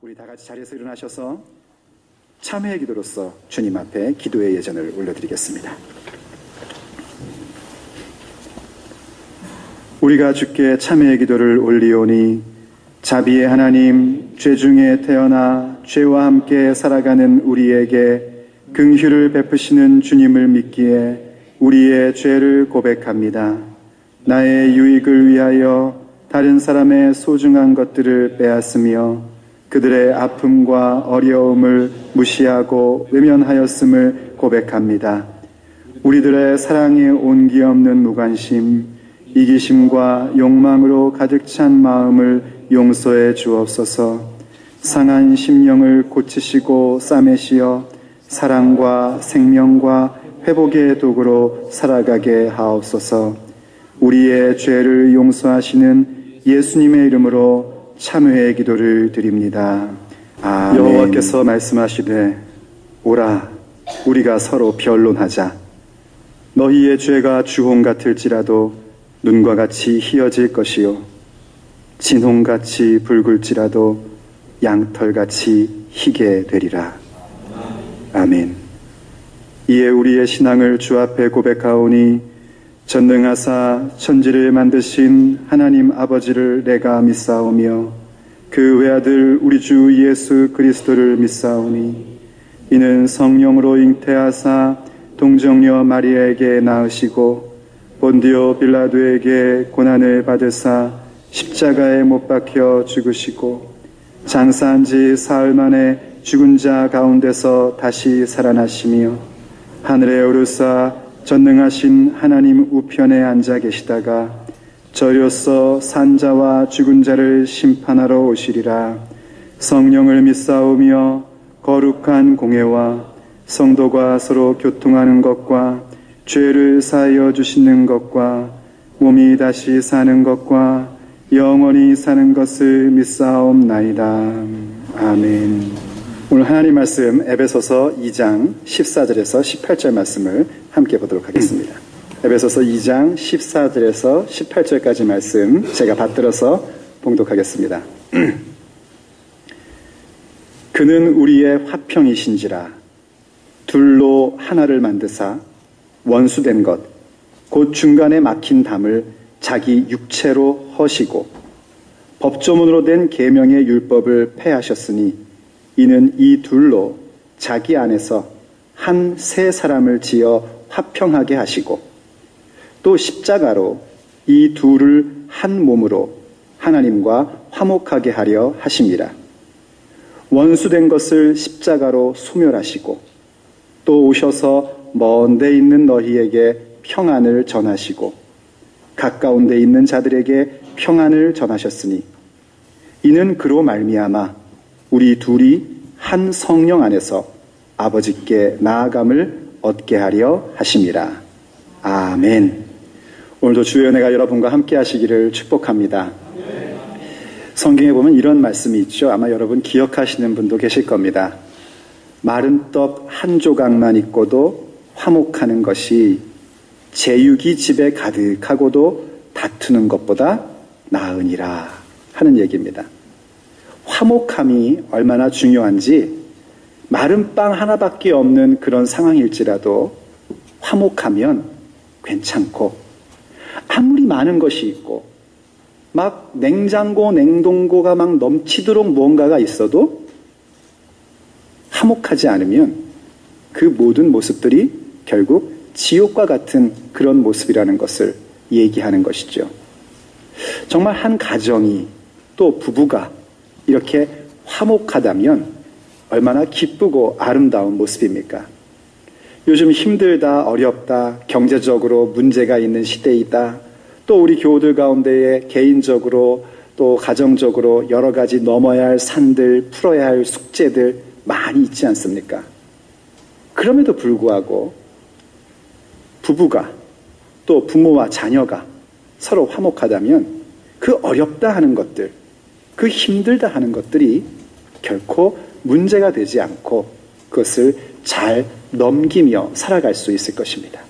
우리 다 같이 자리에서 일어나셔서 참회의 기도로서 주님 앞에 기도의 예전을 올려드리겠습니다. 우리가 주께 참회의 기도를 올리오니 자비의 하나님, 죄 중에 태어나 죄와 함께 살아가는 우리에게 긍휼을 베푸시는 주님을 믿기에 우리의 죄를 고백합니다. 나의 유익을 위하여 다른 사람의 소중한 것들을 빼앗으며 그들의 아픔과 어려움을 무시하고 외면하였음을 고백합니다. 우리들의 사랑에 온기 없는 무관심, 이기심과 욕망으로 가득 찬 마음을 용서해 주옵소서. 상한 심령을 고치시고 싸매시어 사랑과 생명과 회복의 도구로 살아가게 하옵소서. 우리의 죄를 용서하시는 예수님의 이름으로 참회의 기도를 드립니다. 아멘. 여호와께서 말씀하시되 오라 우리가 서로 변론하자. 너희의 죄가 주홍 같을지라도 눈과 같이 희어질 것이요 진홍같이 붉을지라도 양털같이 희게 되리라. 아멘. 이에 우리의 신앙을 주 앞에 고백하오니 전능하사 천지를 만드신 하나님 아버지를 내가 믿사오며 그 외아들 우리 주 예수 그리스도를 믿사오니 이는 성령으로 잉태하사 동정녀 마리아에게 낳으시고 본디오 빌라도에게 고난을 받으사 십자가에 못 박혀 죽으시고 장사한 지 사흘 만에 죽은 자 가운데서 다시 살아나시며 하늘에 오르사 전능하신 하나님 우편에 앉아 계시다가 저로서 산자와 죽은 자를 심판하러 오시리라. 성령을 믿사오며 거룩한 공회와 성도가 서로 교통하는 것과 죄를 사하여 주시는 것과 몸이 다시 사는 것과 영원히 사는 것을 믿사옵나이다. 아멘. 오늘 하나님 말씀 에베소서 2장 14절에서 18절 말씀을 함께 보도록 하겠습니다. 에베소서 2장 14절에서 18절까지 말씀 제가 받들어서 봉독하겠습니다. 그는 우리의 화평이신지라 둘로 하나를 만드사 원수된 것 곧 중간에 막힌 담을 자기 육체로 허시고 법조문으로 된 계명의 율법을 폐하셨으니 이는 이 둘로 자기 안에서 한 새 사람을 지어 화평하게 하시고 또 십자가로 이 둘을 한 몸으로 하나님과 화목하게 하려 하심이라. 원수된 것을 십자가로 소멸하시고 또 오셔서 먼 데 있는 너희에게 평안을 전하시고 가까운 데 있는 자들에게 평안을 전하셨으니 이는 그로 말미암아 우리 둘이 한 성령 안에서 아버지께 나아감을 얻게 하려 하심이라. 아멘. 오늘도 주의 은혜가 여러분과 함께 하시기를 축복합니다. 성경에 보면 이런 말씀이 있죠. 아마 여러분 기억하시는 분도 계실 겁니다. 마른 떡 한 조각만 있고도 화목하는 것이 제육이 집에 가득하고도 다투는 것보다 나으니라 하는 얘기입니다. 화목함이 얼마나 중요한지 마른 빵 하나밖에 없는 그런 상황일지라도 화목하면 괜찮고 아무리 많은 것이 있고 막 냉장고, 냉동고가 막 넘치도록 무언가가 있어도 화목하지 않으면 그 모든 모습들이 결국 지옥과 같은 그런 모습이라는 것을 얘기하는 것이죠. 정말 한 가정이 또 부부가 이렇게 화목하다면 얼마나 기쁘고 아름다운 모습입니까? 요즘 힘들다, 어렵다, 경제적으로 문제가 있는 시대이다. 또 우리 교우들 가운데에 개인적으로 또 가정적으로 여러 가지 넘어야 할 산들, 풀어야 할 숙제들 많이 있지 않습니까? 그럼에도 불구하고 부부가 또 부모와 자녀가 서로 화목하다면 그 어렵다 하는 것들, 그 힘들다 하는 것들이 결코 문제가 되지 않고 그것을 잘 넘기며 살아갈 수 있을 것입니다.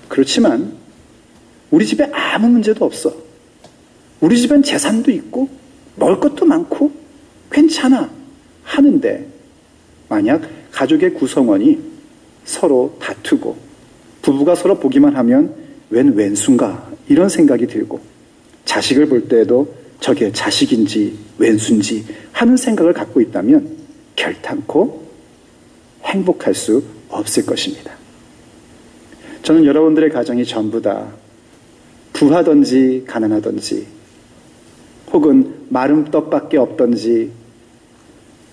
그렇지만 우리 집에 아무 문제도 없어. 우리 집엔 재산도 있고 먹을 것도 많고 괜찮아 하는데 만약 가족의 구성원이 서로 다투고 부부가 서로 보기만 하면 웬 왼수인가 이런 생각이 들고 자식을 볼 때에도 저게 자식인지 왼수인지 하는 생각을 갖고 있다면 결탄코 행복할 수 없을 것입니다. 저는 여러분들의 가정이 전부 다 부하든지 가난하든지 혹은 마른 떡밖에 없든지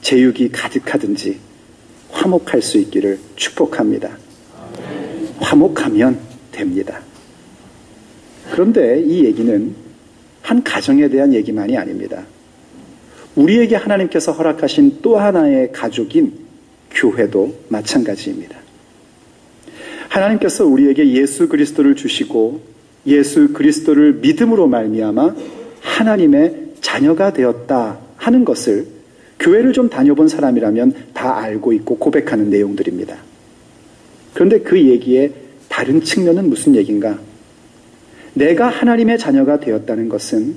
제육이 가득하든지 화목할 수 있기를 축복합니다. 화목하면 됩니다. 그런데 이 얘기는 한 가정에 대한 얘기만이 아닙니다. 우리에게 하나님께서 허락하신 또 하나의 가족인 교회도 마찬가지입니다. 하나님께서 우리에게 예수 그리스도를 주시고 예수 그리스도를 믿음으로 말미암아 하나님의 자녀가 되었다 하는 것을 교회를 좀 다녀본 사람이라면 다 알고 있고 고백하는 내용들입니다. 그런데 그 얘기의 다른 측면은 무슨 얘기인가? 내가 하나님의 자녀가 되었다는 것은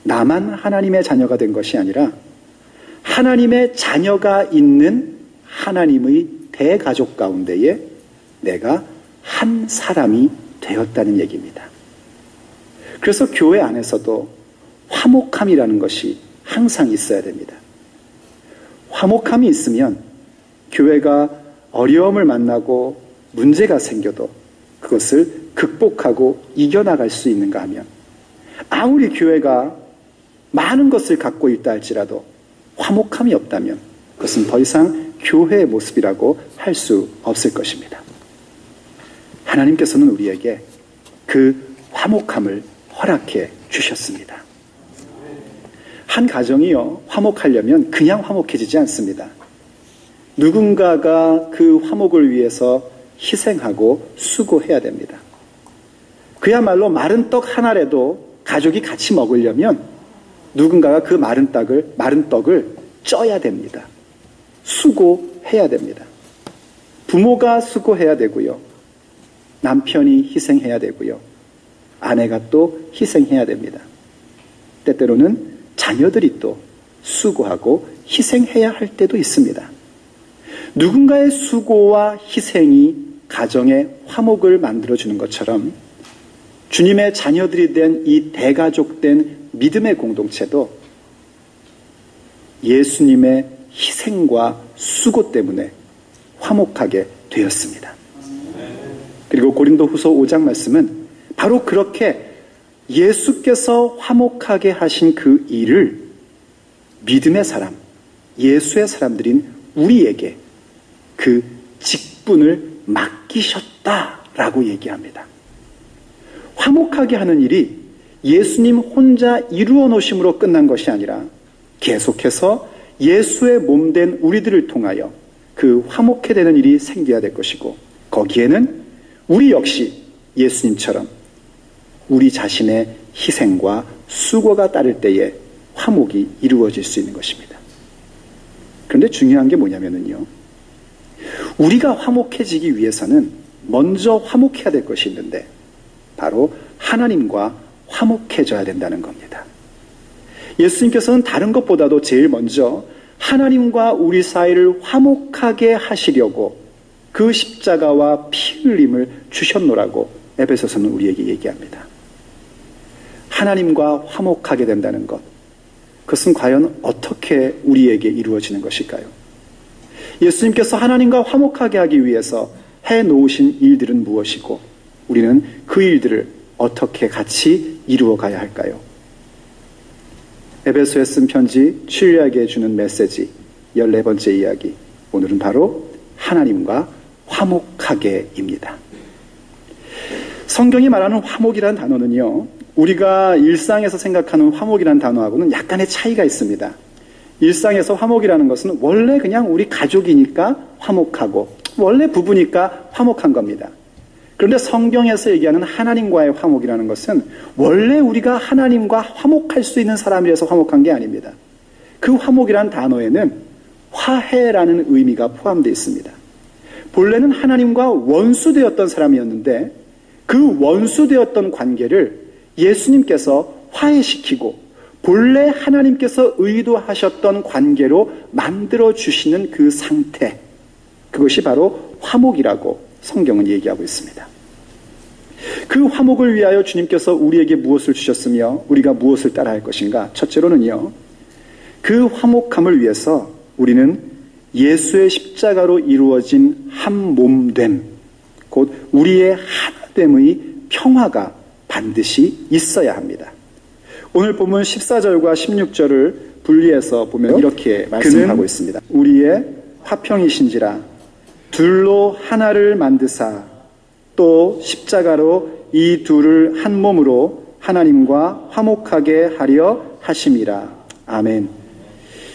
나만 하나님의 자녀가 된 것이 아니라 하나님의 자녀가 있는 하나님의 대가족 가운데에 내가 한 사람이 되었다는 얘기입니다. 그래서 교회 안에서도 화목함이라는 것이 항상 있어야 됩니다. 화목함이 있으면 교회가 어려움을 만나고 문제가 생겨도 그것을 극복하고 이겨나갈 수 있는가 하면 아무리 교회가 많은 것을 갖고 있다 할지라도 화목함이 없다면 그것은 더 이상 교회의 모습이라고 할 수 없을 것입니다. 하나님께서는 우리에게 그 화목함을 허락해 주셨습니다. 한 가정이요, 화목하려면 그냥 화목해지지 않습니다. 누군가가 그 화목을 위해서 희생하고 수고해야 됩니다. 그야말로 마른 떡 하나라도 가족이 같이 먹으려면 누군가가 그 마른 떡을 쪄야 됩니다. 수고해야 됩니다. 부모가 수고해야 되고요. 남편이 희생해야 되고요. 아내가 또 희생해야 됩니다. 때때로는 자녀들이 또 수고하고 희생해야 할 때도 있습니다. 누군가의 수고와 희생이 가정의 화목을 만들어주는 것처럼 주님의 자녀들이 된 이 대가족된 믿음의 공동체도 예수님의 희생과 수고 때문에 화목하게 되었습니다. 그리고 고린도후서 5장 말씀은 바로 그렇게 예수께서 화목하게 하신 그 일을 믿음의 사람, 예수의 사람들인 우리에게 그 직분을 맡기셨다라고 얘기합니다. 화목하게 하는 일이 예수님 혼자 이루어 놓으심으로 끝난 것이 아니라 계속해서 예수의 몸된 우리들을 통하여 그 화목해 되는 일이 생겨야 될 것이고 거기에는 우리 역시 예수님처럼 우리 자신의 희생과 수고가 따를 때에 화목이 이루어질 수 있는 것입니다. 그런데 중요한 게 뭐냐면요. 우리가 화목해지기 위해서는 먼저 화목해야 될 것이 있는데 바로 하나님과 화목해져야 된다는 겁니다. 예수님께서는 다른 것보다도 제일 먼저 하나님과 우리 사이를 화목하게 하시려고 그 십자가와 피 흘림을 주셨노라고 에베소서는 우리에게 얘기합니다. 하나님과 화목하게 된다는 것, 그것은 과연 어떻게 우리에게 이루어지는 것일까요? 예수님께서 하나님과 화목하게 하기 위해서 해놓으신 일들은 무엇이고 우리는 그 일들을 어떻게 같이 이루어 가야 할까요? 에베소에 쓴 편지 친리에게 주는 메시지 14번째 이야기, 오늘은 바로 하나님과 화목하게입니다. 성경이 말하는 화목이라는 단어는요, 우리가 일상에서 생각하는 화목이라는 단어하고는 약간의 차이가 있습니다. 일상에서 화목이라는 것은 원래 그냥 우리 가족이니까 화목하고 원래 부부니까 화목한 겁니다. 그런데 성경에서 얘기하는 하나님과의 화목이라는 것은 원래 우리가 하나님과 화목할 수 있는 사람이라서 화목한 게 아닙니다. 그 화목이라는 단어에는 화해라는 의미가 포함되어 있습니다. 본래는 하나님과 원수되었던 사람이었는데 그 원수되었던 관계를 예수님께서 화해시키고 본래 하나님께서 의도하셨던 관계로 만들어 주시는 그 상태, 그것이 바로 화목이라고 성경은 얘기하고 있습니다. 그 화목을 위하여 주님께서 우리에게 무엇을 주셨으며 우리가 무엇을 따라할 것인가? 첫째로는요, 그 화목함을 위해서 우리는 예수의 십자가로 이루어진 한 몸됨, 곧 우리의 하나됨의 평화가 반드시 있어야 합니다. 오늘 본문 14절과 16절을 분리해서 보면 이렇게 말씀하고 있습니다. 우리의 화평이신지라 둘로 하나를 만드사 또 십자가로 이 둘을 한 몸으로 하나님과 화목하게 하려 하심이라. 아멘.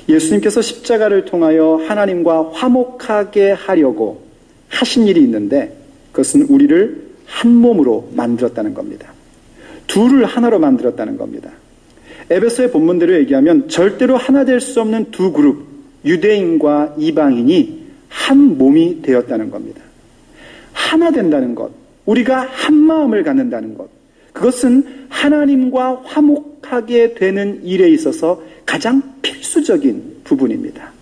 예수님께서 십자가를 통하여 하나님과 화목하게 하려고 하신 일이 있는데 그것은 우리를 한 몸으로 만들었다는 겁니다. 둘을 하나로 만들었다는 겁니다. 에베소의 본문대로 얘기하면 절대로 하나 될 수 없는 두 그룹, 유대인과 이방인이 한 몸이 되었다는 겁니다. 하나 된다는 것, 우리가 한 마음을 갖는다는 것, 그것은 하나님과 화목하게 되는 일에 있어서 가장 필수적인 부분입니다.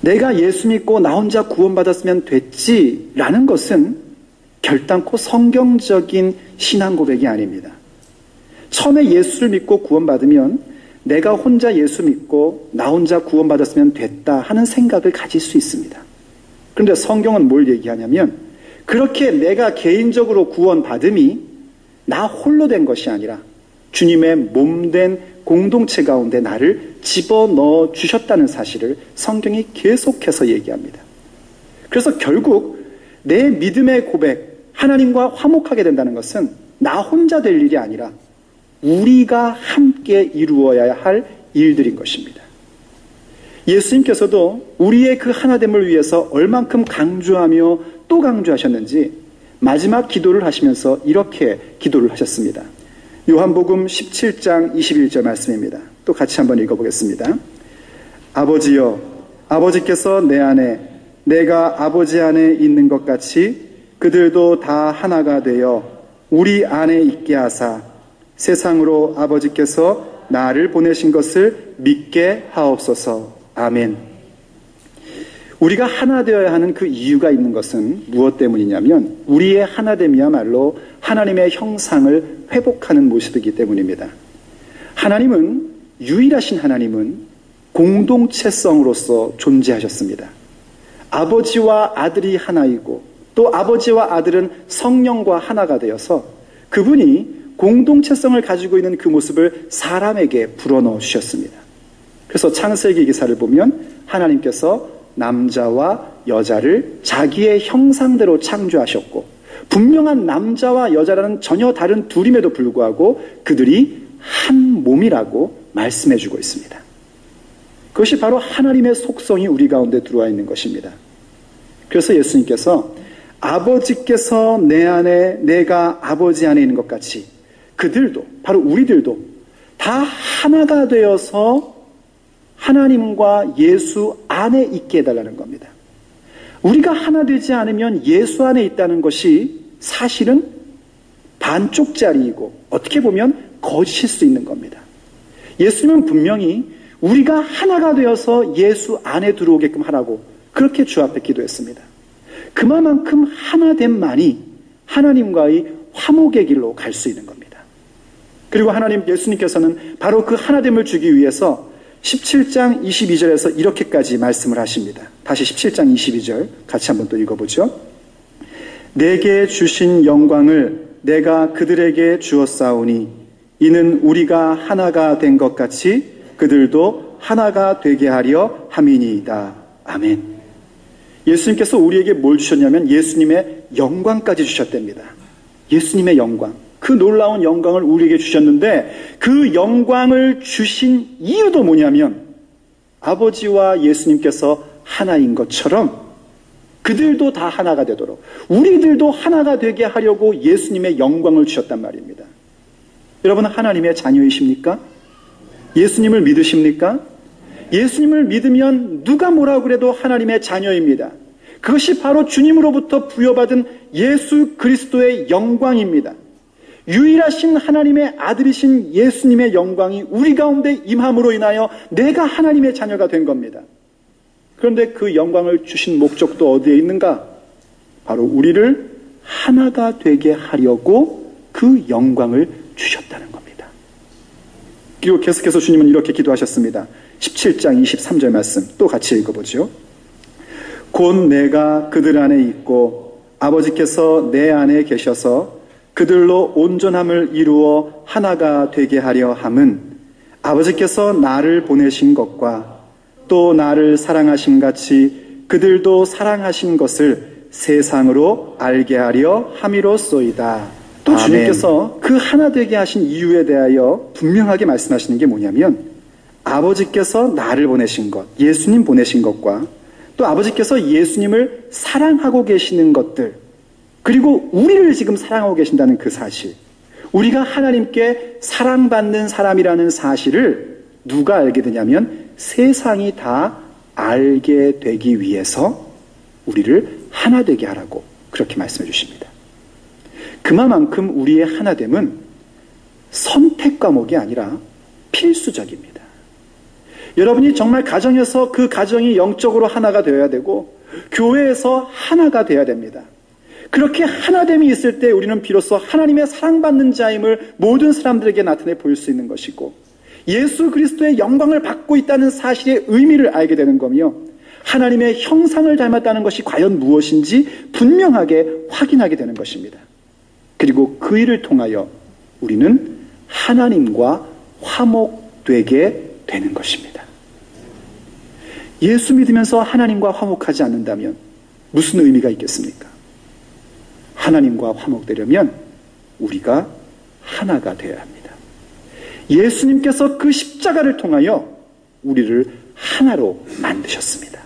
내가 예수 믿고 나 혼자 구원받았으면 됐지라는 것은 결단코 성경적인 신앙 고백이 아닙니다. 처음에 예수를 믿고 구원받으면 내가 혼자 예수 믿고 나 혼자 구원받았으면 됐다 하는 생각을 가질 수 있습니다. 그런데 성경은 뭘 얘기하냐면 그렇게 내가 개인적으로 구원받음이 나 홀로 된 것이 아니라 주님의 몸된 공동체 가운데 나를 집어넣어 주셨다는 사실을 성경이 계속해서 얘기합니다. 그래서 결국 내 믿음의 고백, 하나님과 화목하게 된다는 것은 나 혼자 될 일이 아니라 우리가 함께 이루어야 할 일들인 것입니다. 예수님께서도 우리의 그 하나됨을 위해서 얼만큼 강조하며 또 강조하셨는지 마지막 기도를 하시면서 이렇게 기도를 하셨습니다. 요한복음 17장 21절 말씀입니다. 또 같이 한번 읽어보겠습니다. 아버지여, 아버지께서 내 안에 내가 아버지 안에 있는 것 같이 그들도 다 하나가 되어 우리 안에 있게 하사 세상으로 아버지께서 나를 보내신 것을 믿게 하옵소서. 아멘. 우리가 하나 되어야 하는 그 이유가 있는 것은 무엇 때문이냐면 우리의 하나됨이야말로 하나님의 형상을 회복하는 모습이기 때문입니다. 하나님은, 유일하신 하나님은 공동체성으로서 존재하셨습니다. 아버지와 아들이 하나이고 또 아버지와 아들은 성령과 하나가 되어서 그분이 공동체성을 가지고 있는 그 모습을 사람에게 불어넣어 주셨습니다. 그래서 창세기 기사를 보면 하나님께서 남자와 여자를 자기의 형상대로 창조하셨고 분명한 남자와 여자라는 전혀 다른 둘임에도 불구하고 그들이 한 몸이라고 말씀해주고 있습니다. 그것이 바로 하나님의 속성이 우리 가운데 들어와 있는 것입니다. 그래서 예수님께서 아버지께서 내 안에 내가 아버지 안에 있는 것 같이 그들도, 바로 우리들도 다 하나가 되어서 하나님과 예수 안에 있게 해달라는 겁니다. 우리가 하나 되지 않으면 예수 안에 있다는 것이 사실은 반쪽짜리이고 어떻게 보면 거짓일 수 있는 겁니다. 예수님은 분명히 우리가 하나가 되어서 예수 안에 들어오게끔 하라고 그렇게 주 앞에 기도했습니다. 그만큼 하나됨만이 하나님과의 화목의 길로 갈 수 있는 겁니다. 그리고 하나님, 예수님께서는 바로 그 하나됨을 주기 위해서 17장 22절에서 이렇게까지 말씀을 하십니다. 다시 17장 22절 같이 한번 또 읽어보죠. 내게 주신 영광을 내가 그들에게 주었사오니 이는 우리가 하나가 된 것 같이 그들도 하나가 되게 하려 함이니이다. 아멘. 예수님께서 우리에게 뭘 주셨냐면 예수님의 영광까지 주셨답니다. 예수님의 영광. 그 놀라운 영광을 우리에게 주셨는데 그 영광을 주신 이유도 뭐냐면 아버지와 예수님께서 하나인 것처럼 그들도 다 하나가 되도록 우리들도 하나가 되게 하려고 예수님의 영광을 주셨단 말입니다. 여러분은 하나님의 자녀이십니까? 예수님을 믿으십니까? 예수님을 믿으면 누가 뭐라고 그래도 하나님의 자녀입니다. 그것이 바로 주님으로부터 부여받은 예수 그리스도의 영광입니다. 유일하신 하나님의 아들이신 예수님의 영광이 우리 가운데 임함으로 인하여 내가 하나님의 자녀가 된 겁니다. 그런데 그 영광을 주신 목적도 어디에 있는가? 바로 우리를 하나가 되게 하려고 그 영광을 주셨다는 겁니다. 그리고 계속해서 주님은 이렇게 기도하셨습니다. 17장 23절 말씀 또 같이 읽어보죠. 곧 내가 그들 안에 있고 아버지께서 내 안에 계셔서 그들로 온전함을 이루어 하나가 되게 하려 함은 아버지께서 나를 보내신 것과 또 나를 사랑하신 같이 그들도 사랑하신 것을 세상으로 알게 하려 함이로소이다. 또 아멘. 주님께서 그 하나 되게 하신 이유에 대하여 분명하게 말씀하시는 게 뭐냐면 아버지께서 나를 보내신 것, 예수님 보내신 것과 또 아버지께서 예수님을 사랑하고 계시는 것들, 그리고 우리를 지금 사랑하고 계신다는 그 사실, 우리가 하나님께 사랑받는 사람이라는 사실을 누가 알게 되냐면 세상이 다 알게 되기 위해서 우리를 하나 되게 하라고 그렇게 말씀해 주십니다. 그만큼 우리의 하나됨은 선택 과목이 아니라 필수적입니다. 여러분이 정말 가정에서 그 가정이 영적으로 하나가 되어야 되고 교회에서 하나가 되어야 됩니다. 그렇게 하나됨이 있을 때 우리는 비로소 하나님의 사랑받는 자임을 모든 사람들에게 나타내 보일 수 있는 것이고 예수 그리스도의 영광을 받고 있다는 사실의 의미를 알게 되는 거며 하나님의 형상을 닮았다는 것이 과연 무엇인지 분명하게 확인하게 되는 것입니다. 그리고 그 일을 통하여 우리는 하나님과 화목되게 되는 것입니다. 예수 믿으면서 하나님과 화목하지 않는다면 무슨 의미가 있겠습니까? 하나님과 화목되려면 우리가 하나가 되어야 합니다. 예수님께서 그 십자가를 통하여 우리를 하나로 만드셨습니다.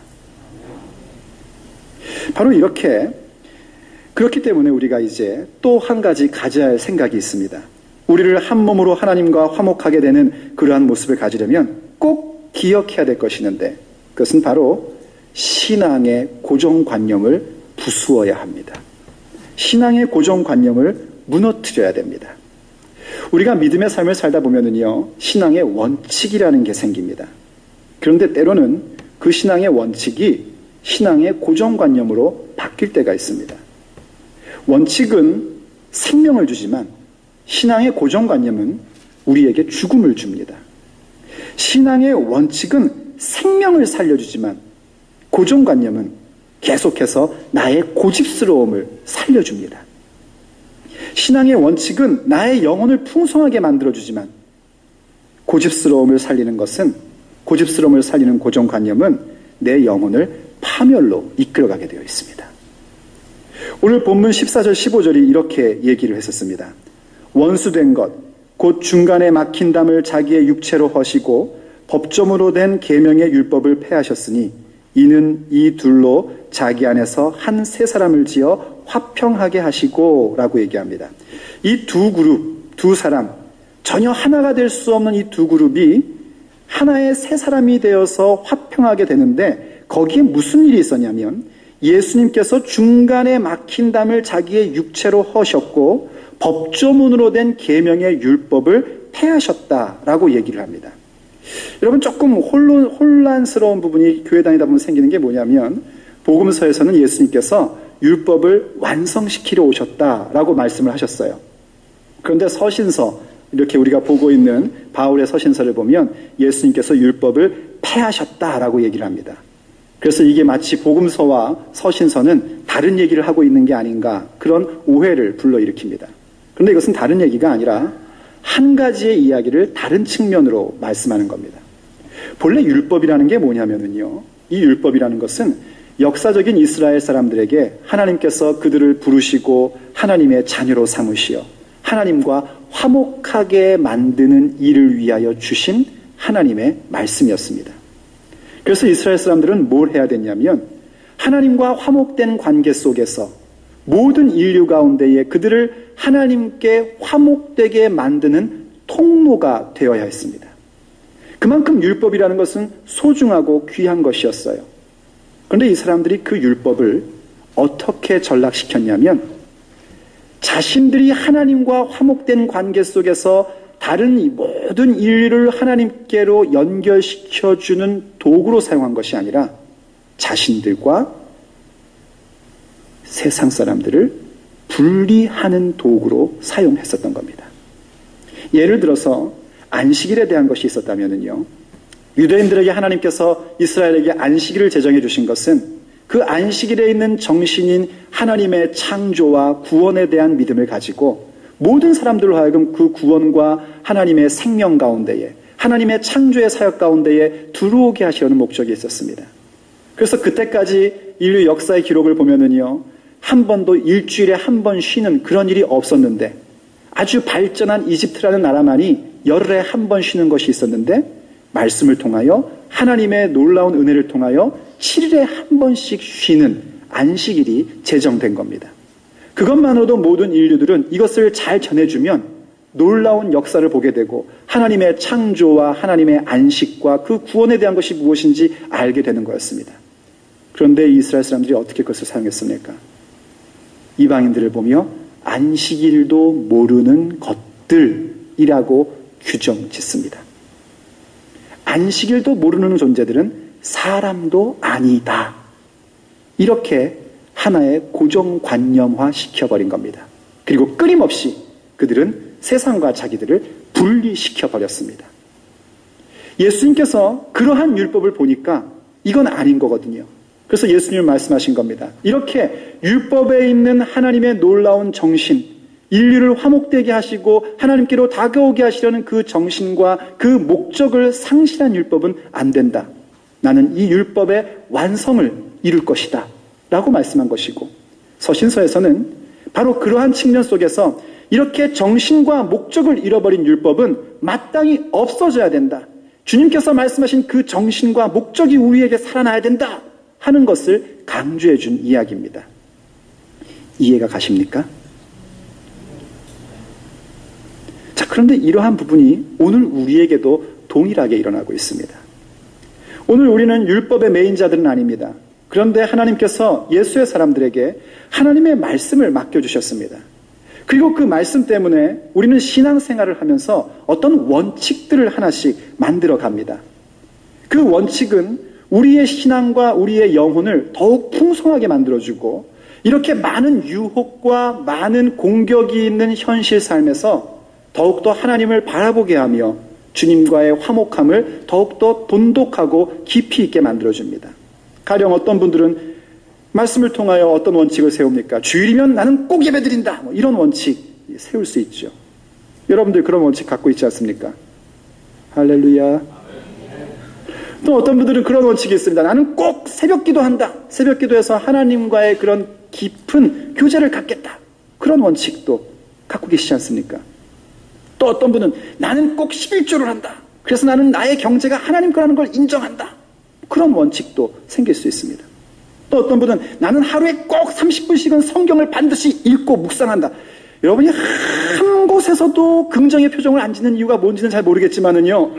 바로 이렇게 그렇기 때문에 우리가 이제 또 한 가지 가져야 할 생각이 있습니다. 우리를 한 몸으로 하나님과 화목하게 되는 그러한 모습을 가지려면 꼭 기억해야 될 것이 있는데 그것은 바로 신앙의 고정관념을 부수어야 합니다. 신앙의 고정관념을 무너뜨려야 됩니다. 우리가 믿음의 삶을 살다 보면은요, 신앙의 원칙이라는 게 생깁니다. 그런데 때로는 그 신앙의 원칙이 신앙의 고정관념으로 바뀔 때가 있습니다. 원칙은 생명을 주지만 신앙의 고정관념은 우리에게 죽음을 줍니다. 신앙의 원칙은 생명을 살려주지만 고정관념은 계속해서 나의 고집스러움을 살려줍니다. 신앙의 원칙은 나의 영혼을 풍성하게 만들어주지만 고집스러움을 살리는 고정관념은 내 영혼을 파멸로 이끌어가게 되어 있습니다. 오늘 본문 14절 15절이 이렇게 얘기를 했었습니다. 원수된 것, 곧 중간에 막힌 담을 자기의 육체로 허시고 법조문으로 된 계명의 율법을 폐하셨으니 이는 이 둘로 자기 안에서 한 세 사람을 지어 화평하게 하시고 라고 얘기합니다. 이 두 그룹, 두 사람, 전혀 하나가 될 수 없는 이 두 그룹이 하나의 세 사람이 되어서 화평하게 되는데 거기에 무슨 일이 있었냐면 예수님께서 중간에 막힌 담을 자기의 육체로 허셨고 법조문으로 된 계명의 율법을 폐하셨다라고 얘기를 합니다. 여러분 조금 혼란스러운 부분이 교회 다니다 보면 생기는 게 뭐냐면 복음서에서는 예수님께서 율법을 완성시키러 오셨다라고 말씀을 하셨어요. 그런데 서신서, 이렇게 우리가 보고 있는 바울의 서신서를 보면 예수님께서 율법을 폐하셨다라고 얘기를 합니다. 그래서 이게 마치 복음서와 서신서는 다른 얘기를 하고 있는 게 아닌가, 그런 오해를 불러일으킵니다. 그런데 이것은 다른 얘기가 아니라 한 가지의 이야기를 다른 측면으로 말씀하는 겁니다. 본래 율법이라는 게 뭐냐면요, 이 율법이라는 것은 역사적인 이스라엘 사람들에게 하나님께서 그들을 부르시고 하나님의 자녀로 삼으시어 하나님과 화목하게 만드는 일을 위하여 주신 하나님의 말씀이었습니다. 그래서 이스라엘 사람들은 뭘 해야 됐냐면 하나님과 화목된 관계 속에서 모든 인류 가운데에 그들을 하나님께 화목되게 만드는 통로가 되어야 했습니다. 그만큼 율법이라는 것은 소중하고 귀한 것이었어요. 그런데 이 사람들이 그 율법을 어떻게 전락시켰냐면 자신들이 하나님과 화목된 관계 속에서 다른 모든 인류를 하나님께로 연결시켜주는 도구로 사용한 것이 아니라 자신들과 세상 사람들을 분리하는 도구로 사용했었던 겁니다. 예를 들어서 안식일에 대한 것이 있었다면요, 유대인들에게 하나님께서 이스라엘에게 안식일을 제정해 주신 것은 그 안식일에 있는 정신인 하나님의 창조와 구원에 대한 믿음을 가지고 모든 사람들로 하여금 그 구원과 하나님의 생명 가운데에, 하나님의 창조의 사역 가운데에 들어오게 하시려는 목적이 있었습니다. 그래서 그때까지 인류 역사의 기록을 보면은요, 한 번도 일주일에 한 번 쉬는 그런 일이 없었는데, 아주 발전한 이집트라는 나라만이 열흘에 한 번 쉬는 것이 있었는데, 말씀을 통하여 하나님의 놀라운 은혜를 통하여 7일에 한 번씩 쉬는 안식일이 제정된 겁니다. 그것만으로도 모든 인류들은 이것을 잘 전해주면 놀라운 역사를 보게 되고 하나님의 창조와 하나님의 안식과 그 구원에 대한 것이 무엇인지 알게 되는 거였습니다. 그런데 이스라엘 사람들이 어떻게 그것을 사용했습니까? 이방인들을 보며 안식일도 모르는 것들이라고 규정 짓습니다. 안식일도 모르는 존재들은 사람도 아니다. 이렇게 하나의 고정관념화 시켜버린 겁니다. 그리고 끊임없이 그들은 세상과 자기들을 분리시켜버렸습니다. 예수님께서 그러한 율법을 보니까 이건 아닌 거거든요. 그래서 예수님은 말씀하신 겁니다. 이렇게 율법에 있는 하나님의 놀라운 정신, 인류를 화목되게 하시고 하나님께로 다가오게 하시려는 그 정신과 그 목적을 상실한 율법은 안 된다. 나는 이 율법의 완성을 이룰 것이다. 라고 말씀한 것이고, 서신서에서는 바로 그러한 측면 속에서 이렇게 정신과 목적을 잃어버린 율법은 마땅히 없어져야 된다. 주님께서 말씀하신 그 정신과 목적이 우리에게 살아나야 된다 하는 것을 강조해 준 이야기입니다. 이해가 가십니까? 자, 그런데 이러한 부분이 오늘 우리에게도 동일하게 일어나고 있습니다. 오늘 우리는 율법의 매인자들은 아닙니다. 그런데 하나님께서 예수의 사람들에게 하나님의 말씀을 맡겨주셨습니다. 그리고 그 말씀 때문에 우리는 신앙생활을 하면서 어떤 원칙들을 하나씩 만들어 갑니다. 그 원칙은 우리의 신앙과 우리의 영혼을 더욱 풍성하게 만들어주고, 이렇게 많은 유혹과 많은 공격이 있는 현실 삶에서 더욱더 하나님을 바라보게 하며 주님과의 화목함을 더욱더 돈독하고 깊이 있게 만들어줍니다. 가령 어떤 분들은 말씀을 통하여 어떤 원칙을 세웁니까? 주일이면 나는 꼭 예배드린다. 이런 원칙 세울 수 있죠. 여러분들 그런 원칙 갖고 있지 않습니까? 할렐루야. 또 어떤 분들은 그런 원칙이 있습니다. 나는 꼭 새벽 기도한다. 새벽 기도해서 하나님과의 그런 깊은 교제를 갖겠다. 그런 원칙도 갖고 계시지 않습니까? 또 어떤 분은 나는 꼭 11조를 한다. 그래서 나는 나의 경제가 하나님 거라는 걸 인정한다. 그런 원칙도 생길 수 있습니다. 또 어떤 분은 나는 하루에 꼭 30분씩은 성경을 반드시 읽고 묵상한다. 여러분이 한 곳에서도 긍정의 표정을 안 짓는 이유가 뭔지는 잘 모르겠지만은요,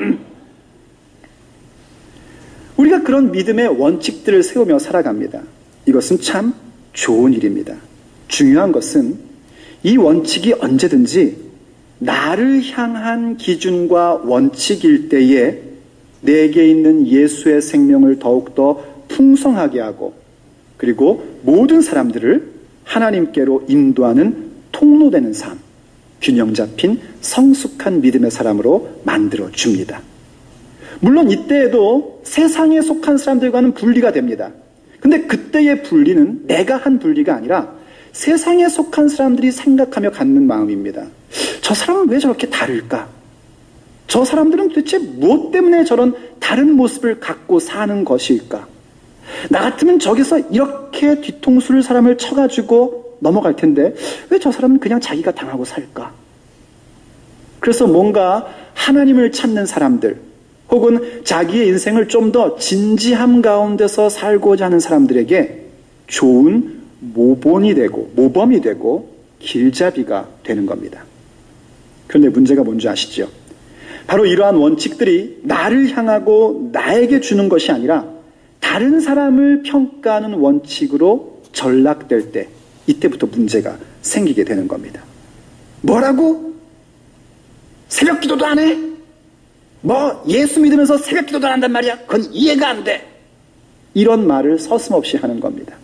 우리가 그런 믿음의 원칙들을 세우며 살아갑니다. 이것은 참 좋은 일입니다. 중요한 것은 이 원칙이 언제든지 나를 향한 기준과 원칙일 때에 내게 있는 예수의 생명을 더욱더 풍성하게 하고, 그리고 모든 사람들을 하나님께로 인도하는 통로되는 삶, 균형 잡힌 성숙한 믿음의 사람으로 만들어줍니다. 물론 이때에도 세상에 속한 사람들과는 분리가 됩니다. 근데 그때의 분리는 내가 한 분리가 아니라 세상에 속한 사람들이 생각하며 갖는 마음입니다. 저 사람은 왜 저렇게 다를까? 저 사람들은 도대체 무엇 때문에 저런 다른 모습을 갖고 사는 것일까? 나 같으면 저기서 이렇게 뒤통수를 사람을 쳐가지고 넘어갈 텐데 왜 저 사람은 그냥 자기가 당하고 살까? 그래서 뭔가 하나님을 찾는 사람들, 혹은 자기의 인생을 좀 더 진지함 가운데서 살고자 하는 사람들에게 좋은 모범이 되고 길잡이가 되는 겁니다. 그런데 문제가 뭔지 아시죠? 바로 이러한 원칙들이 나를 향하고 나에게 주는 것이 아니라 다른 사람을 평가하는 원칙으로 전락될 때, 이때부터 문제가 생기게 되는 겁니다. 뭐라고? 새벽 기도도 안 해? 뭐 예수 믿으면서 새벽 기도도 안 한단 말이야? 그건 이해가 안 돼. 이런 말을 서슴없이 하는 겁니다.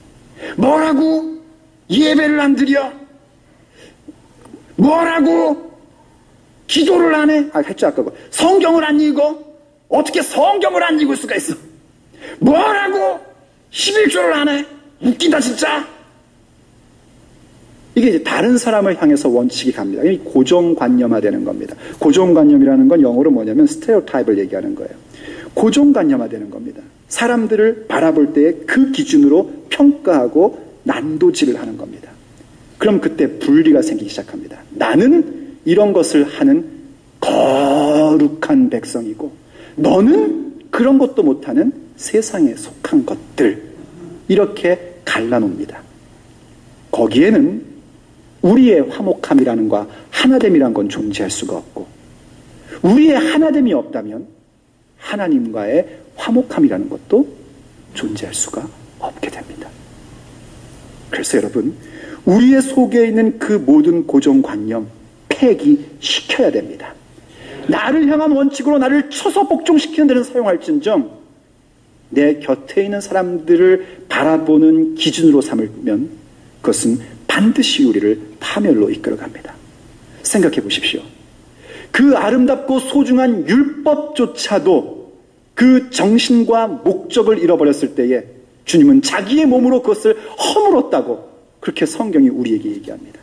뭐라고? 예배를 안 드려? 뭐라고? 기도를 안 해? 했죠 아까. 성경을 안 읽어? 어떻게 성경을 안 읽을 수가 있어? 뭐라고? 11조를 안 해? 웃긴다 진짜. 이게 이제 다른 사람을 향해서 원칙이 갑니다. 이 고정관념화되는 겁니다. 고정관념이라는 건 영어로 뭐냐면 스테레오타입을 얘기하는 거예요. 고정관념화되는 겁니다. 사람들을 바라볼 때 그 기준으로 평가하고 난도질을 하는 겁니다. 그럼 그때 분리가 생기기 시작합니다. 나는 이런 것을 하는 거룩한 백성이고 너는 그런 것도 못하는 세상에 속한 것들, 이렇게 갈라놉니다. 거기에는 우리의 화목함이라는 것, 하나됨이라는 건 존재할 수가 없고, 우리의 하나됨이 없다면 하나님과의 화목함이라는 것도 존재할 수가 없게 됩니다. 그래서 여러분, 우리의 속에 있는 그 모든 고정관념 폐기시켜야 됩니다. 나를 향한 원칙으로 나를 쳐서 복종시키는 데는 사용할진정 내 곁에 있는 사람들을 바라보는 기준으로 삼으면 그것은 반드시 우리를 파멸로 이끌어갑니다. 생각해 보십시오. 그 아름답고 소중한 율법조차도 그 정신과 목적을 잃어버렸을 때에 주님은 자기의 몸으로 그것을 허물었다고 그렇게 성경이 우리에게 얘기합니다.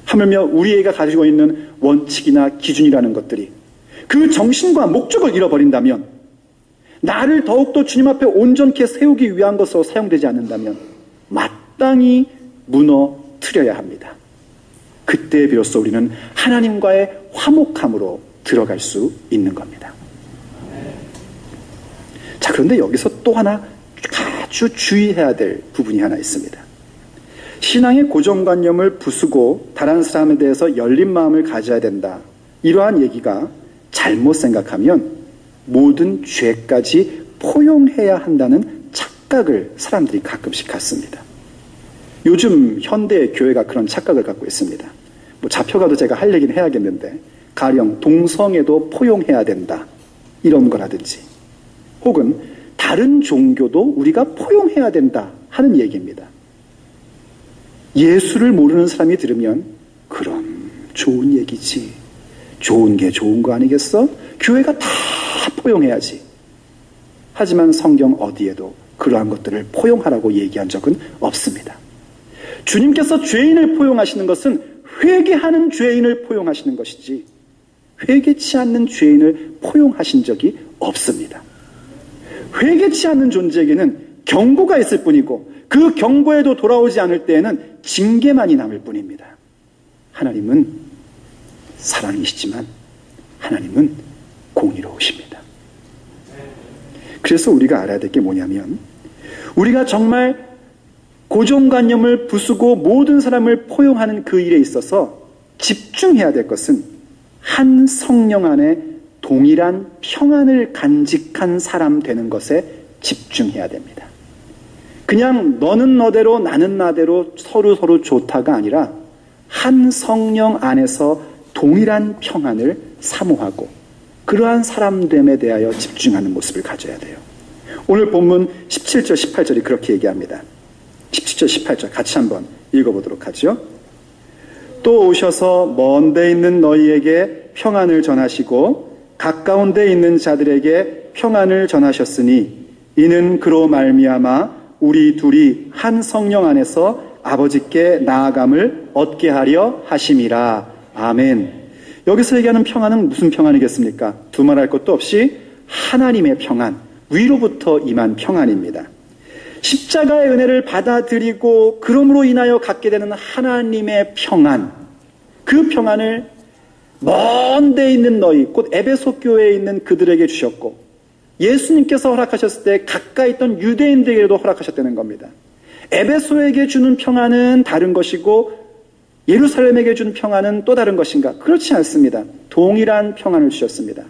하물며 우리가 가지고 있는 원칙이나 기준이라는 것들이 그 정신과 목적을 잃어버린다면, 나를 더욱더 주님 앞에 온전케 세우기 위한 것으로 사용되지 않는다면 마땅히 무너뜨려야 합니다. 그때 비로소 우리는 하나님과의 화목함으로 들어갈 수 있는 겁니다. 자, 그런데 여기서 또 하나 아주 주의해야 될 부분이 하나 있습니다. 신앙의 고정관념을 부수고 다른 사람에 대해서 열린 마음을 가져야 된다, 이러한 얘기가 잘못 생각하면 모든 죄까지 포용해야 한다는 착각을 사람들이 가끔씩 갖습니다. 요즘 현대 교회가 그런 착각을 갖고 있습니다. 뭐 잡혀가도 제가 할 얘기는 해야겠는데, 가령 동성애도 포용해야 된다, 이런 거라든지, 혹은 다른 종교도 우리가 포용해야 된다 하는 얘기입니다. 예수를 모르는 사람이 들으면 그럼 좋은 얘기지, 좋은 게 좋은 거 아니겠어? 교회가 다 포용해야지. 하지만 성경 어디에도 그러한 것들을 포용하라고 얘기한 적은 없습니다. 주님께서 죄인을 포용하시는 것은 회개하는 죄인을 포용하시는 것이지 회개치 않는 죄인을 포용하신 적이 없습니다. 회개치 않는 존재에게는 경고가 있을 뿐이고 그 경고에도 돌아오지 않을 때에는 징계만이 남을 뿐입니다. 하나님은 사랑이시지만 하나님은 공의로우십니다. 그래서 우리가 알아야 될 게 뭐냐면, 우리가 정말 고정관념을 부수고 모든 사람을 포용하는 그 일에 있어서 집중해야 될 것은 한 성령 안에 동일한 평안을 간직한 사람 되는 것에 집중해야 됩니다. 그냥 너는 너대로 나는 나대로 서로 좋다가 아니라 한 성령 안에서 동일한 평안을 사모하고 그러한 사람됨에 대하여 집중하는 모습을 가져야 돼요. 오늘 본문 17절 18절이 그렇게 얘기합니다. 17절 18절 같이 한번 읽어보도록 하죠. 또 오셔서 먼 데 있는 너희에게 평안을 전하시고 가까운 데 있는 자들에게 평안을 전하셨으니 이는 그로 말미암아 우리 둘이 한 성령 안에서 아버지께 나아감을 얻게 하려 하심이라. 아멘. 여기서 얘기하는 평안은 무슨 평안이겠습니까? 두말할 것도 없이 하나님의 평안, 위로부터 임한 평안입니다. 십자가의 은혜를 받아들이고 그러므로 인하여 갖게 되는 하나님의 평안, 그 평안을 먼 데 있는 너희, 곧 에베소 교회에 있는 그들에게 주셨고 예수님께서 허락하셨을 때 가까이 있던 유대인들에게도 허락하셨다는 겁니다. 에베소에게 주는 평안은 다른 것이고 예루살렘에게 주는 평안은 또 다른 것인가? 그렇지 않습니다. 동일한 평안을 주셨습니다.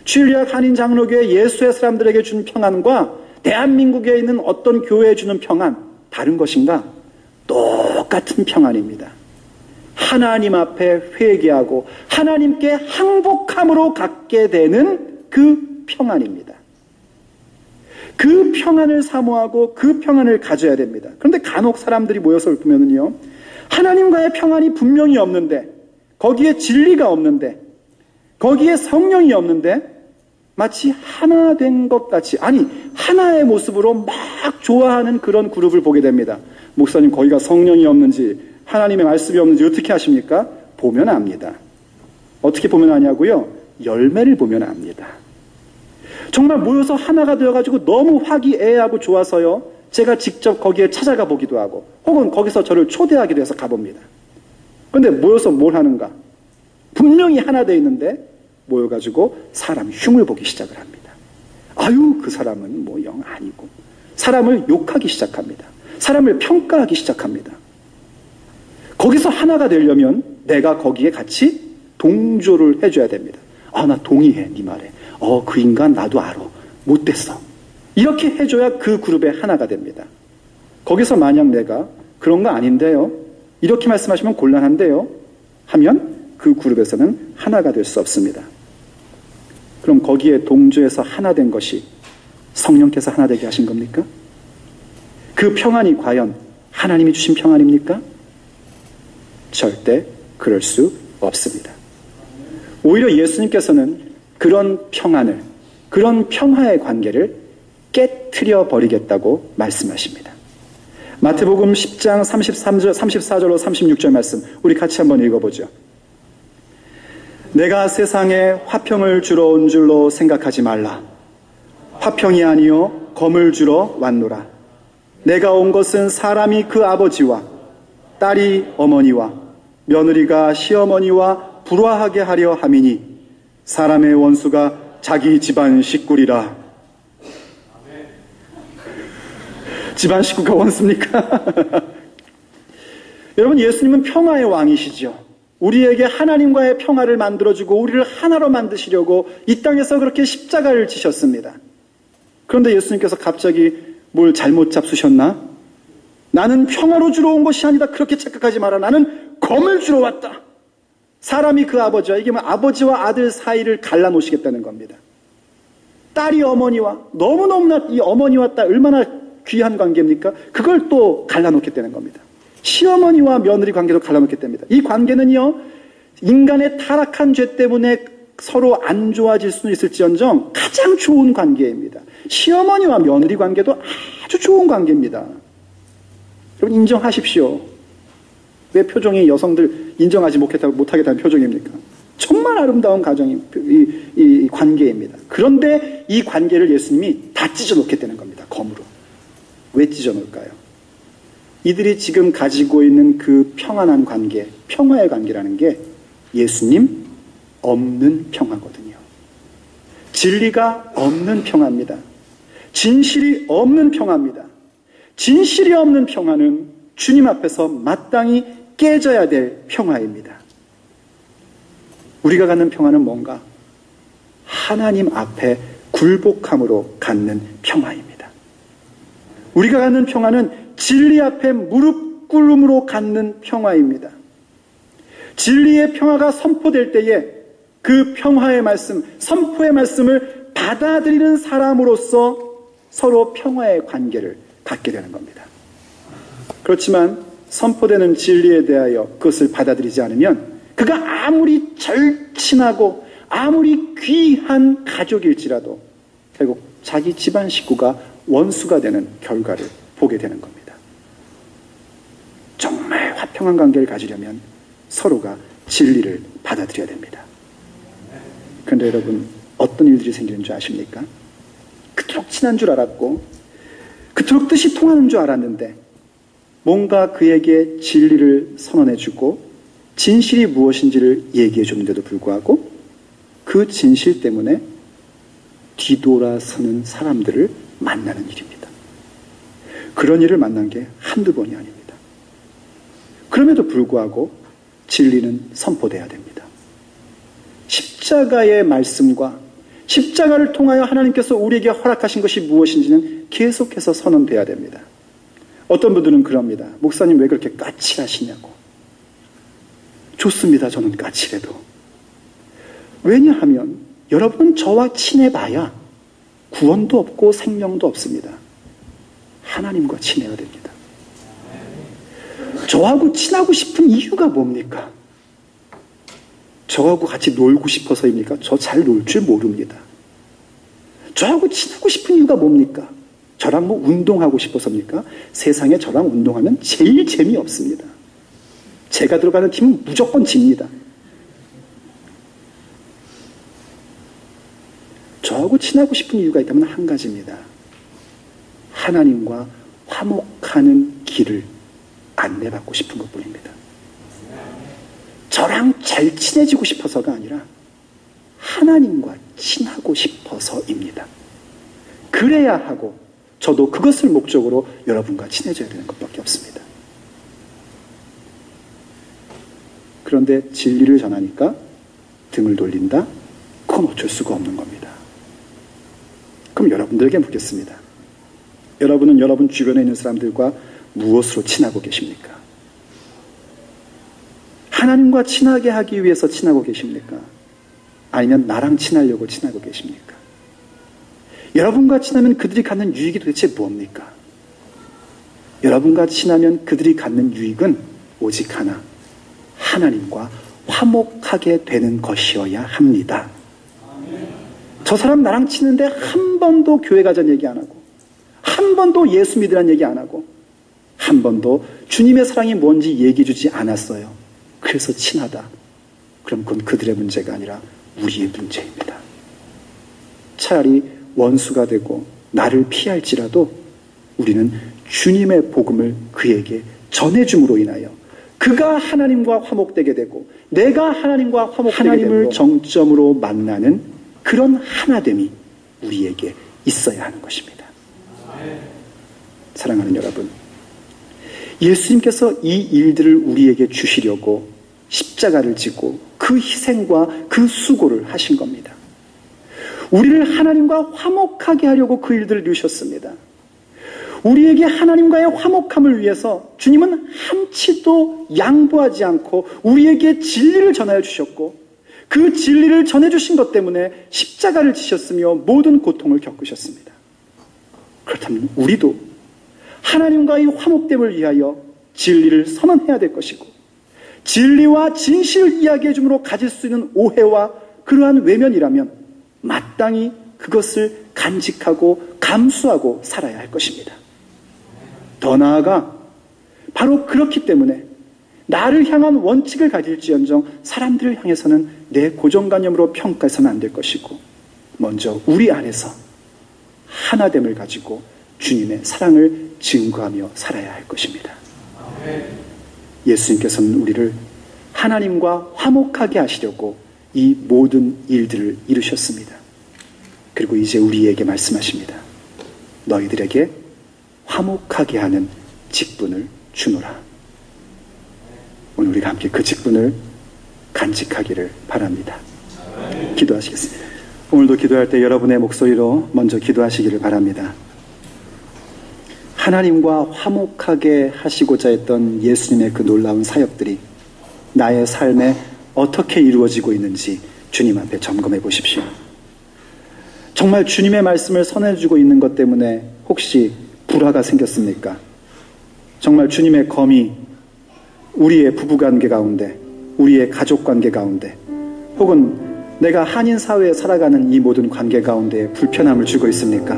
출리학 한인 장로교회 예수의 사람들에게 주는 평안과 대한민국에 있는 어떤 교회에 주는 평안 다른 것인가? 똑같은 평안입니다. 하나님 앞에 회개하고 하나님께 항복함으로 갖게 되는 그 평안입니다. 그 평안을 사모하고 그 평안을 가져야 됩니다. 그런데 간혹 사람들이 모여서 보면은요, 하나님과의 평안이 분명히 없는데, 거기에 진리가 없는데, 거기에 성령이 없는데, 마치 하나 된 것 같이, 아니 하나의 모습으로 막 좋아하는 그런 그룹을 보게 됩니다. 목사님, 거기가 성령이 없는지 하나님의 말씀이 없는지 어떻게 아십니까? 보면 압니다. 어떻게 보면 아냐고요? 열매를 보면 압니다. 정말 모여서 하나가 되어가지고 너무 화기애애하고 좋아서요, 제가 직접 거기에 찾아가 보기도 하고, 혹은 거기서 저를 초대하기도 해서 가봅니다. 그런데 모여서 뭘 하는가? 분명히 하나 되어 있는데 모여가지고 사람 흉을 보기 시작을 합니다. 아유, 그 사람은 뭐 영 아니고, 사람을 욕하기 시작합니다. 사람을 평가하기 시작합니다. 거기서 하나가 되려면 내가 거기에 같이 동조를 해줘야 됩니다. 아, 나 동의해, 네 말에. 그 인간 나도 알아. 못됐어. 이렇게 해줘야 그 그룹의 하나가 됩니다. 거기서 만약 내가 그런 거 아닌데요, 이렇게 말씀하시면 곤란한데요 하면 그 그룹에서는 하나가 될 수 없습니다. 그럼 거기에 동조해서 하나 된 것이 성령께서 하나 되게 하신 겁니까? 그 평안이 과연 하나님이 주신 평안입니까? 절대 그럴 수 없습니다. 오히려 예수님께서는 그런 평안을, 그런 평화의 관계를 깨트려 버리겠다고 말씀하십니다. 마태복음 10장 34절로 36절 말씀, 우리 같이 한번 읽어보죠. 내가 세상에 화평을 주러 온 줄로 생각하지 말라. 화평이 아니요 검을 주러 왔노라. 내가 온 것은 사람이 그 아버지와 딸이 어머니와 며느리가 시어머니와 불화하게 하려 함이니 사람의 원수가 자기 집안 식구리라. 집안 식구가 원수입니까? 여러분, 예수님은 평화의 왕이시죠. 우리에게 하나님과의 평화를 만들어주고 우리를 하나로 만드시려고 이 땅에서 그렇게 십자가를 지셨습니다. 그런데 예수님께서 갑자기 뭘 잘못 잡수셨나? 나는 평화로 주러 온 것이 아니다. 그렇게 착각하지 마라. 나는 검을 주러 왔다. 사람이 그 아버지와, 이게 뭐 아버지와 아들 사이를 갈라놓으시겠다는 겁니다. 딸이 어머니와, 너무너무나 이 어머니와 딸 얼마나 귀한 관계입니까? 그걸 또 갈라놓겠다는 겁니다. 시어머니와 며느리 관계도 갈라놓겠답니다. 이 관계는요, 인간의 타락한 죄 때문에 서로 안 좋아질 수는 있을지언정 가장 좋은 관계입니다. 시어머니와 며느리 관계도 아주 좋은 관계입니다. 여러분, 인정하십시오. 왜 표정이 여성들 인정하지 못하겠다는 표정입니까? 정말 아름다운 가정이 이 관계입니다. 그런데 이 관계를 예수님이 다 찢어놓겠다는 겁니다. 검으로. 왜 찢어놓을까요? 이들이 지금 가지고 있는 그 평안한 관계, 평화의 관계라는 게 예수님 없는 평화거든요. 진리가 없는 평화입니다. 진실이 없는 평화입니다. 진실이 없는 평화는 주님 앞에서 마땅히 깨져야 될 평화입니다. 우리가 갖는 평화는 뭔가? 하나님 앞에 굴복함으로 갖는 평화입니다. 우리가 갖는 평화는 진리 앞에 무릎 꿇음으로 갖는 평화입니다. 진리의 평화가 선포될 때에 그 평화의 말씀, 선포의 말씀을 받아들이는 사람으로서 서로 평화의 관계를 갖게 되는 겁니다. 그렇지만 선포되는 진리에 대하여 그것을 받아들이지 않으면 그가 아무리 절친하고 아무리 귀한 가족일지라도 결국 자기 집안 식구가 원수가 되는 결과를 보게 되는 겁니다. 정말 화평한 관계를 가지려면 서로가 진리를 받아들여야 됩니다. 그런데 여러분, 어떤 일들이 생기는 줄 아십니까? 그토록 친한 줄 알았고 그토록 뜻이 통하는 줄 알았는데 뭔가 그에게 진리를 선언해주고 진실이 무엇인지를 얘기해줬는데도 불구하고 그 진실 때문에 뒤돌아서는 사람들을 만나는 일입니다. 그런 일을 만난 게 한두 번이 아닙니다. 그럼에도 불구하고 진리는 선포돼야 됩니다. 십자가의 말씀과 십자가를 통하여 하나님께서 우리에게 허락하신 것이 무엇인지는 계속해서 선언돼야 됩니다. 어떤 분들은 그럽니다. 목사님 왜 그렇게 까칠하시냐고. 좋습니다. 저는 까칠해도. 왜냐하면 여러분은 저와 친해봐야 구원도 없고 생명도 없습니다. 하나님과 친해야 됩니다. 저하고 친하고 싶은 이유가 뭡니까? 저하고 같이 놀고 싶어서입니까? 저 잘 놀 줄 모릅니다. 저하고 친하고 싶은 이유가 뭡니까? 저랑 뭐 운동하고 싶어서입니까? 세상에 저랑 운동하면 제일 재미없습니다. 제가 들어가는 팀은 무조건 집니다. 저하고 친하고 싶은 이유가 있다면 한 가지입니다. 하나님과 화목하는 길을 안내받고 싶은 것뿐입니다. 저랑 잘 친해지고 싶어서가 아니라 하나님과 친하고 싶어서입니다. 그래야 하고 저도 그것을 목적으로 여러분과 친해져야 되는 것밖에 없습니다. 그런데 진리를 전하니까 등을 돌린다? 그건 어쩔 수가 없는 겁니다. 그럼 여러분들에게 묻겠습니다. 여러분은 여러분 주변에 있는 사람들과 무엇으로 친하고 계십니까? 하나님과 친하게 하기 위해서 친하고 계십니까? 아니면 나랑 친하려고 친하고 계십니까? 여러분과 친하면 그들이 갖는 유익이 도대체 뭡니까? 여러분과 친하면 그들이 갖는 유익은 오직 하나, 하나님과 화목하게 되는 것이어야 합니다. 저 사람 나랑 치는데 한 번도 교회 가자는 얘기 안 하고, 한 번도 예수 믿으라는 얘기 안 하고, 한 번도 주님의 사랑이 뭔지 얘기해 주지 않았어요. 그래서 친하다. 그럼 그건 그들의 문제가 아니라 우리의 문제입니다. 차라리 원수가 되고 나를 피할지라도 우리는 주님의 복음을 그에게 전해줌으로 인하여 그가 하나님과 화목되게 되고 내가 하나님과 화목되게 하나님을 정점으로 만나는 그런 하나됨이 우리에게 있어야 하는 것입니다. 사랑하는 여러분, 예수님께서 이 일들을 우리에게 주시려고 십자가를 지고 그 희생과 그 수고를 하신 겁니다. 우리를 하나님과 화목하게 하려고 그 일들을 이루셨습니다. 우리에게 하나님과의 화목함을 위해서 주님은 한치도 양보하지 않고 우리에게 진리를 전하여 주셨고 그 진리를 전해주신 것 때문에 십자가를 지셨으며 모든 고통을 겪으셨습니다. 그렇다면 우리도 하나님과의 화목됨을 위하여 진리를 선언해야 될 것이고 진리와 진실을 이야기해 줌으로 가질 수 있는 오해와 그러한 외면이라면 마땅히 그것을 간직하고 감수하고 살아야 할 것입니다. 더 나아가 바로 그렇기 때문에 나를 향한 원칙을 가질지언정 사람들을 향해서는 내 고정관념으로 평가해서는 안 될 것이고 먼저 우리 안에서 하나됨을 가지고 주님의 사랑을 증거하며 살아야 할 것입니다. 예수님께서는 우리를 하나님과 화목하게 하시려고 이 모든 일들을 이루셨습니다. 그리고 이제 우리에게 말씀하십니다. 너희들에게 화목하게 하는 직분을 주노라. 오늘 우리가 함께 그 직분을 간직하기를 바랍니다. 기도하시겠습니다. 오늘도 기도할 때 여러분의 목소리로 먼저 기도하시기를 바랍니다. 하나님과 화목하게 하시고자 했던 예수님의 그 놀라운 사역들이 나의 삶에 어떻게 이루어지고 있는지 주님 앞에 점검해 보십시오. 정말 주님의 말씀을 선해주고 있는 것 때문에 혹시 불화가 생겼습니까? 정말 주님의 검이 우리의 부부관계 가운데, 우리의 가족관계 가운데, 혹은 내가 한인 사회에 살아가는 이 모든 관계 가운데 불편함을 주고 있습니까?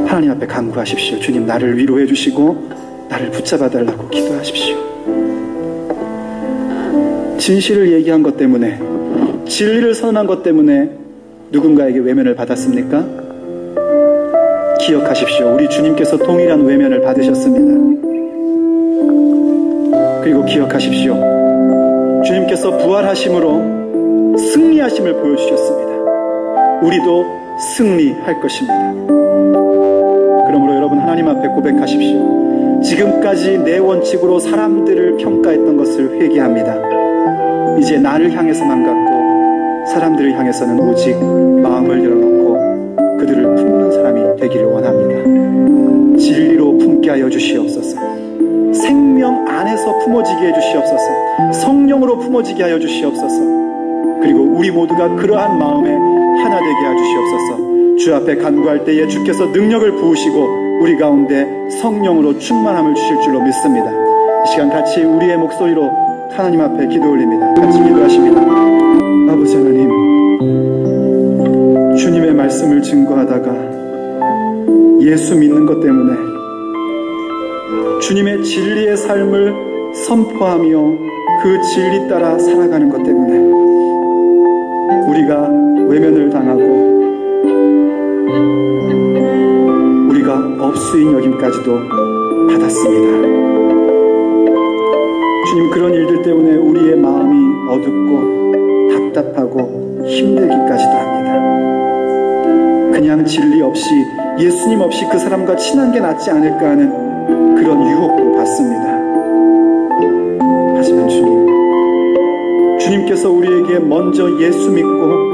하나님 앞에 간구하십시오. 주님, 나를 위로해 주시고 나를 붙잡아 달라고 기도하십시오. 진실을 얘기한 것 때문에, 진리를 선언한 것 때문에 누군가에게 외면을 받았습니까? 기억하십시오. 우리 주님께서 동일한 외면을 받으셨습니다. 그리고 기억하십시오. 주님께서 부활하심으로 승리하심을 보여주셨습니다. 우리도 승리할 것입니다. 그러므로 여러분 하나님 앞에 고백하십시오. 지금까지 내 원칙으로 사람들을 평가했던 것을 회개합니다. 이제 나를 향해서만 갖고 사람들을 향해서는 오직 마음을 열어놓고 그들을 품는 사람이 되기를 원합니다. 진리로 품게 하여 주시옵소서. 생명 안에서 품어지게 해주시옵소서. 성령으로 품어지게 하여 주시옵소서. 그리고 우리 모두가 그러한 마음에 하나 되게 하여 주시옵소서. 주 앞에 간구할 때에 주께서 능력을 부으시고 우리 가운데 성령으로 충만함을 주실 줄로 믿습니다. 이 시간 같이 우리의 목소리로 하나님 앞에 기도 올립니다. 같이 기도하십니다. 아버지 하나님, 주님의 말씀을 증거하다가 예수 믿는 것 때문에 주님의 진리의 삶을 선포하며 그 진리 따라 살아가는 것 때문에 우리가 외면을 당하고 우리가 업수인 여김까지도 받았습니다. 주님, 그런 일들 때문에 우리의 마음이 어둡고 답답하고 힘들기까지도 합니다. 그냥 진리 없이, 예수님 없이 그 사람과 친한 게 낫지 않을까 하는 그런 유혹도 받습니다. 하지만 주님께서 우리에게 먼저 예수 믿고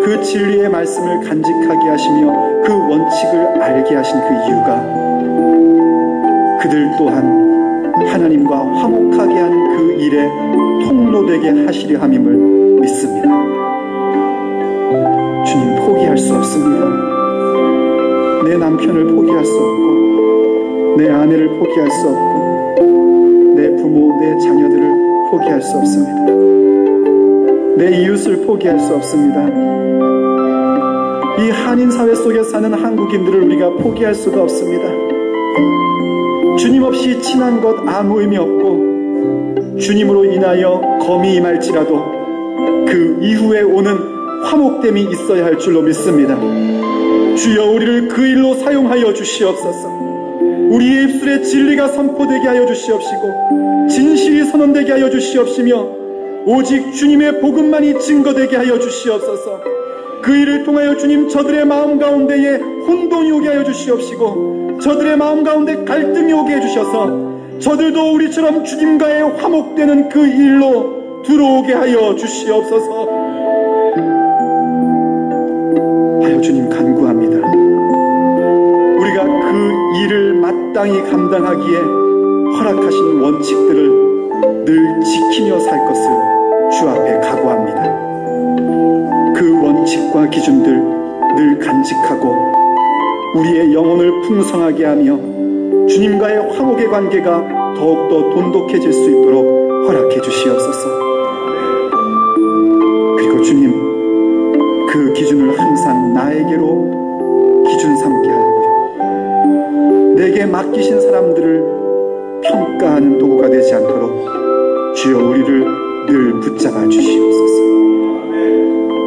그 진리의 말씀을 간직하게 하시며 그 원칙을 알게 하신 그 이유가 그들 또한 하나님과 화목하게 하는 그 일에 통로되게 하시려 함임을 믿습니다. 주님, 포기할 수 없습니다. 내 남편을 포기할 수 없고 내 아내를 포기할 수 없고 내 부모, 내 자녀들을 포기할 수 없습니다. 내 이웃을 포기할 수 없습니다. 이 한인 사회 속에 사는 한국인들을 우리가 포기할 수가 없습니다. 주님 없이 친한 것 아무 의미 없고 주님으로 인하여 검이 임할지라도 그 이후에 오는 화목됨이 있어야 할 줄로 믿습니다. 주여, 우리를 그 일로 사용하여 주시옵소서. 우리의 입술에 진리가 선포되게 하여 주시옵시고 진실이 선언되게 하여 주시옵시며 오직 주님의 복음만이 증거되게 하여 주시옵소서. 그 일을 통하여 주님, 저들의 마음 가운데에 혼돈이 오게 하여 주시옵시고 저들의 마음 가운데 갈등이 오게 해주셔서 저들도 우리처럼 주님과의 화목되는 그 일로 들어오게 하여 주시옵소서. 하여 주님 간구합니다. 우리가 그 일을 마땅히 감당하기에 허락하신 원칙들을 늘 지키며 살 것을 주 앞에 각오합니다. 그 원칙과 기준들 늘 간직하고 우리의 영혼을 풍성하게 하며 주님과의 화목의 관계가 더욱더 돈독해질 수 있도록 허락해 주시옵소서. 그리고 주님, 그 기준을 항상 나에게로 기준 삼게 하고요, 내게 맡기신 사람들을 평가하는 도구가 되지 않도록 주여 우리를 늘 붙잡아 주시옵소서.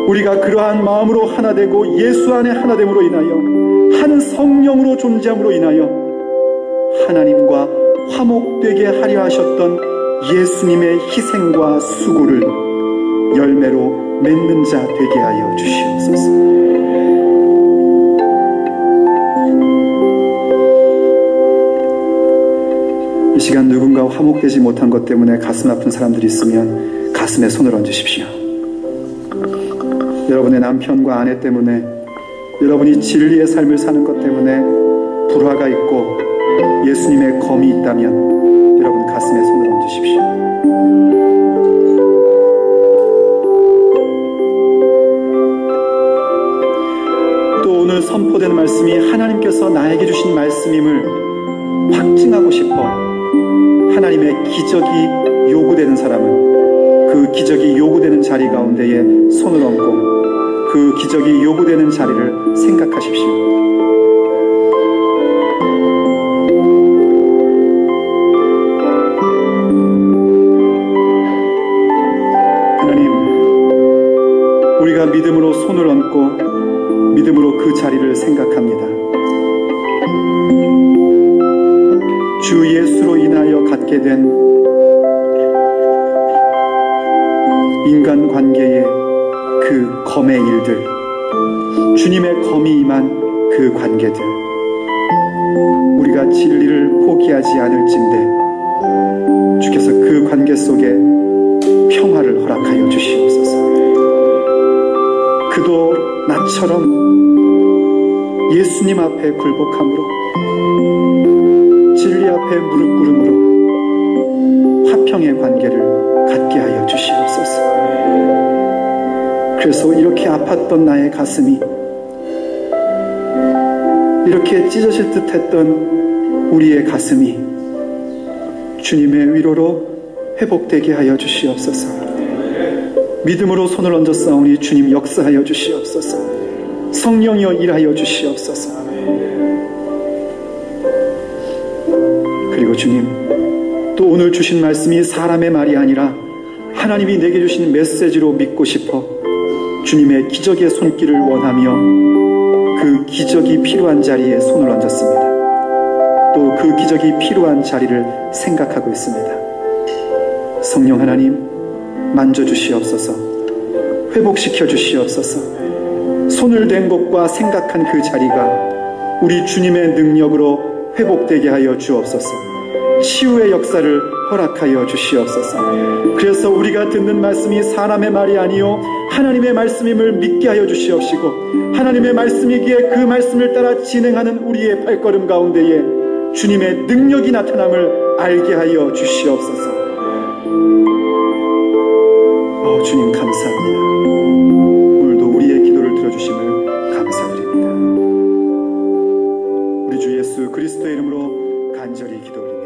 우리가 그러한 마음으로 하나 되고 예수 안에 하나 됨으로 인하여 한 성령으로 존재함으로 인하여 하나님과 화목되게 하려 하셨던 예수님의 희생과 수고를 열매로 맺는 자 되게 하여 주시옵소서. 이 시간 누군가 화목되지 못한 것 때문에 가슴 아픈 사람들이 있으면 가슴에 손을 얹으십시오. 여러분의 남편과 아내 때문에, 여러분이 진리의 삶을 사는 것 때문에 불화가 있고 예수님의 검이 있다면 여러분 가슴에 손을 얹으십시오. 또 오늘 선포되는 말씀이 하나님께서 나에게 주신 말씀임을 확증하고 싶어 하나님의 기적이 요구되는 사람은 그 기적이 요구되는 자리 가운데에 손을 얹고 그 기적이 요구되는 자리를 생각하십시오. 하나님, 우리가 믿음으로 손을 얹고 믿음으로 그 자리를 생각합니다. 주 예수로 인하여 갖게 된 인간관계의 그 검의 일들, 주님의 검이 임한 그 관계들, 우리가 진리를 포기하지 않을진대 주께서 그 관계 속에 평화를 허락하여 주시옵소서. 그도 나처럼 예수님 앞에 굴복함으로, 진리 앞에 무릎 꿇음으로 화평의 관계를 갖게 하여 주시옵소서. 그래서 이렇게 아팠던 나의 가슴이, 이렇게 찢어질 듯 했던 우리의 가슴이 주님의 위로로 회복되게 하여 주시옵소서. 믿음으로 손을 얹어 싸우니 주님 역사하여 주시옵소서. 성령이여 일하여 주시옵소서. 그리고 주님, 또 오늘 주신 말씀이 사람의 말이 아니라 하나님이 내게 주신 메시지로 믿고 싶어 주님의 기적의 손길을 원하며 그 기적이 필요한 자리에 손을 얹었습니다. 또 그 기적이 필요한 자리를 생각하고 있습니다. 성령 하나님, 만져주시옵소서. 회복시켜 주시옵소서. 손을 댄 것과 생각한 그 자리가 우리 주님의 능력으로 회복되게 하여 주옵소서. 치유의 역사를 허락하여 주시옵소서. 그래서 우리가 듣는 말씀이 사람의 말이 아니요 하나님의 말씀임을 믿게 하여 주시옵시고, 하나님의 말씀이기에 그 말씀을 따라 진행하는 우리의 발걸음 가운데에 주님의 능력이 나타남을 알게 하여 주시옵소서. 주님 감사합니다. 오늘도 우리의 기도를 들어주심을 감사드립니다. 우리 주 예수 그리스도의 이름으로 간절히 기도드립니다.